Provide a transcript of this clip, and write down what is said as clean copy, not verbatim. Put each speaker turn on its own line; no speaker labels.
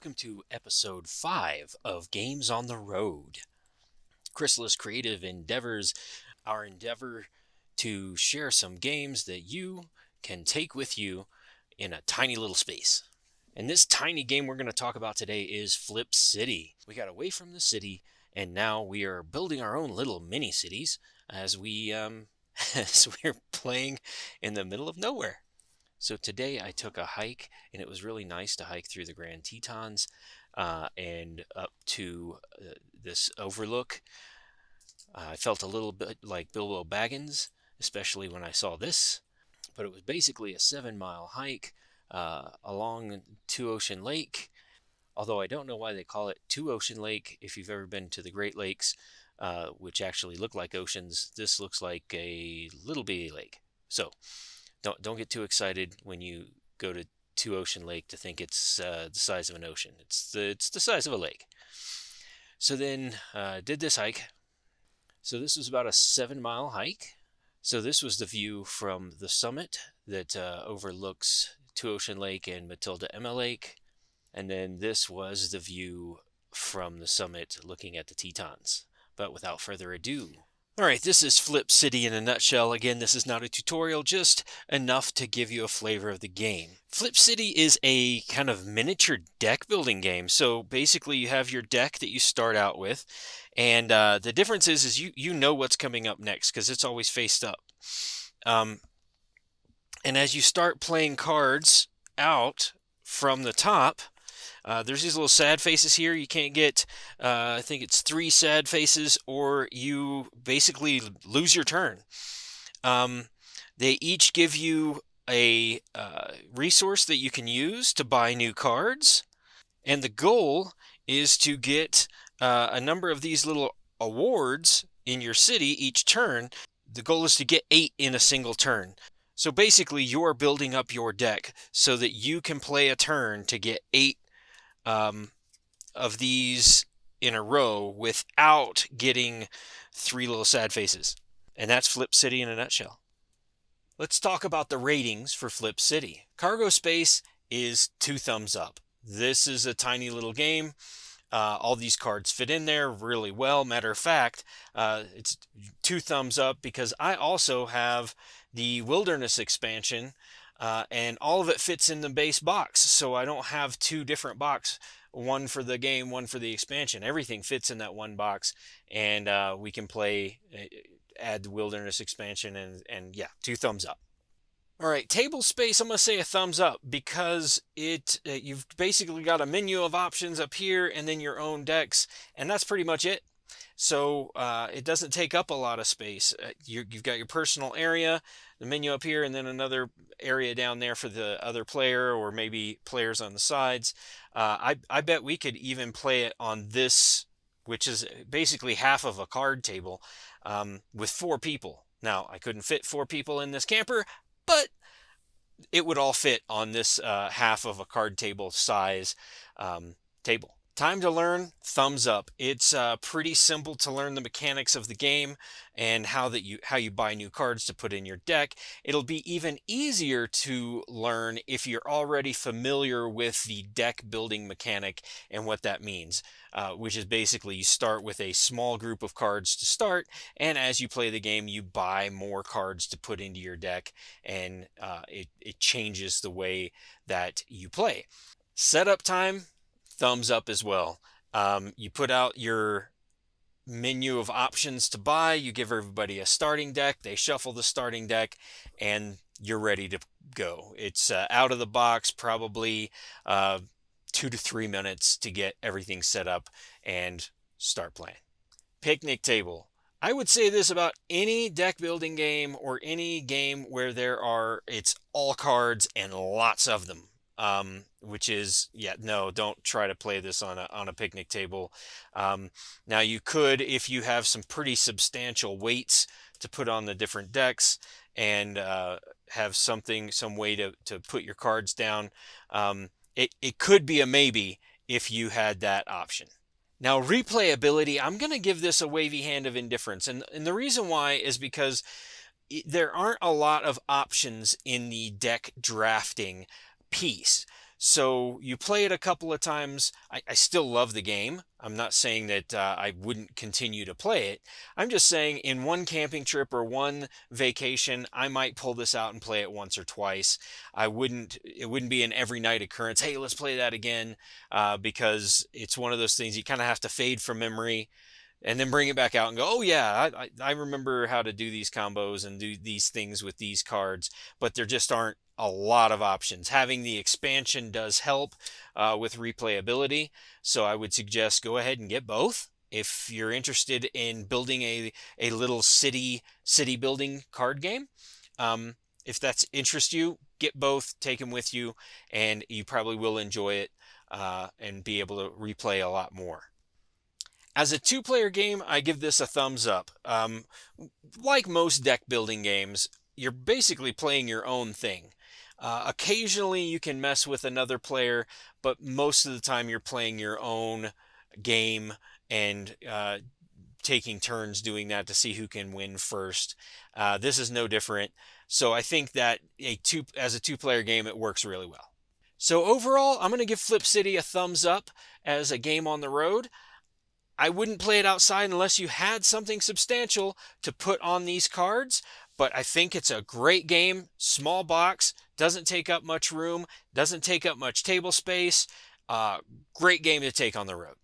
welcome to episode 5 of Games on the Road. Chrysalis Creative endeavors our endeavor to share some games that you can take with you in a tiny little space. And this tiny game we're going to talk about today is Flip City. We got away from the city, and now we are building our own little mini cities as we're playing in the middle of nowhere. So today I took a hike, and it was really nice to hike through the Grand Tetons and up to this overlook. I felt a little bit like Bilbo Baggins, especially when I saw this, but it was basically a 7-mile hike along Two Ocean Lake, although I don't know why they call it Two Ocean Lake. If you've ever been to the Great Lakes, which actually look like oceans, this looks like a little bitty lake. So don't get too excited when you go to Two Ocean Lake to think it's the size of an ocean. It's the size of a lake. So then did this hike. So this was about a 7-mile hike. So this was the view from the summit that overlooks Two Ocean Lake and Matilda Emma Lake. And then this was the view from the summit looking at the Tetons. But without further ado, alright, this is Flip City in a nutshell. Again, this is not a tutorial, just enough to give you a flavor of the game. Flip City is a kind of miniature deck building game. So basically you have your deck that you start out with, and the difference is you know what's coming up next because it's always faced up. And as you start playing cards out from the top, there's these little sad faces here. You can't get, I think it's 3 sad faces, or you basically lose your turn. They each give you a resource that you can use to buy new cards. And the goal is to get a number of these little awards in your city each turn. The goal is to get 8 in a single turn. So basically, you're building up your deck so that you can play a turn to get 8 of these in a row without getting 3 little sad faces. And that's Flip City in a nutshell. Let's talk about the ratings for Flip City. Cargo space is 2 thumbs up. This is a tiny little game. All these cards fit in there really well. Matter of fact, it's 2 thumbs up because I also have the Wilderness expansion, and all of it fits in the base box. So I don't have 2 different boxes, one for the game, one for the expansion. Everything fits in that one box, and we can play, add the Wilderness expansion, and yeah, 2 thumbs up. All right, table space, I'm going to say a thumbs up because you've basically got a menu of options up here and then your own decks, and that's pretty much it. So it doesn't take up a lot of space. You've got your personal area, the menu up here, and then another area down there for the other player or maybe players on the sides. I bet we could even play it on this, which is basically half of a card table, with 4 people. Now, I couldn't fit 4 people in this camper, but it would all fit on this half of a card table size table. Time to learn, thumbs up. It's pretty simple to learn the mechanics of the game and how you buy new cards to put in your deck. It'll be even easier to learn if you're already familiar with the deck building mechanic and what that means, which is basically you start with a small group of cards to start, and as you play the game, you buy more cards to put into your deck, and it changes the way that you play. Setup time, thumbs up as well. You put out your menu of options to buy, you give everybody a starting deck, they shuffle the starting deck, and you're ready to go. It's out of the box, probably 2 to 3 minutes to get everything set up and start playing. Picnic table. I would say this about any deck building game or any game where it's all cards and lots of them. Which is, no, don't try to play this on a picnic table. Now you could, if you have some pretty substantial weights to put on the different decks and have some way to put your cards down, it could be a maybe if you had that option. Now, replayability, I'm going to give this a wavy hand of indifference. And the reason why is because there aren't a lot of options in the deck drafting piece. So you play it a couple of times. I still love the game. I'm not saying that I wouldn't continue to play it. I'm just saying in one camping trip or one vacation, I might pull this out and play it once or twice. It wouldn't be an every night occurrence. Hey, let's play that again, because it's one of those things you kind of have to fade from memory and then bring it back out and go, oh yeah, I remember how to do these combos and do these things with these cards, but there just aren't a lot of options. Having the expansion does help with replayability, so I would suggest go ahead and get both. If you're interested in building a little city building card game, if that's interest you, get both, take them with you, and you probably will enjoy it and be able to replay a lot more. As a two-player game, I give this a thumbs up. Like most deck building games, you're basically playing your own thing. Occasionally you can mess with another player, but most of the time you're playing your own game and taking turns doing that to see who can win first. This is no different. So I think that as a two-player game, it works really well. So overall, I'm going to give Flip City a thumbs up as a game on the road. I wouldn't play it outside unless you had something substantial to put on these cards, but I think it's a great game. Small box, doesn't take up much room, doesn't take up much table space. Great game to take on the road.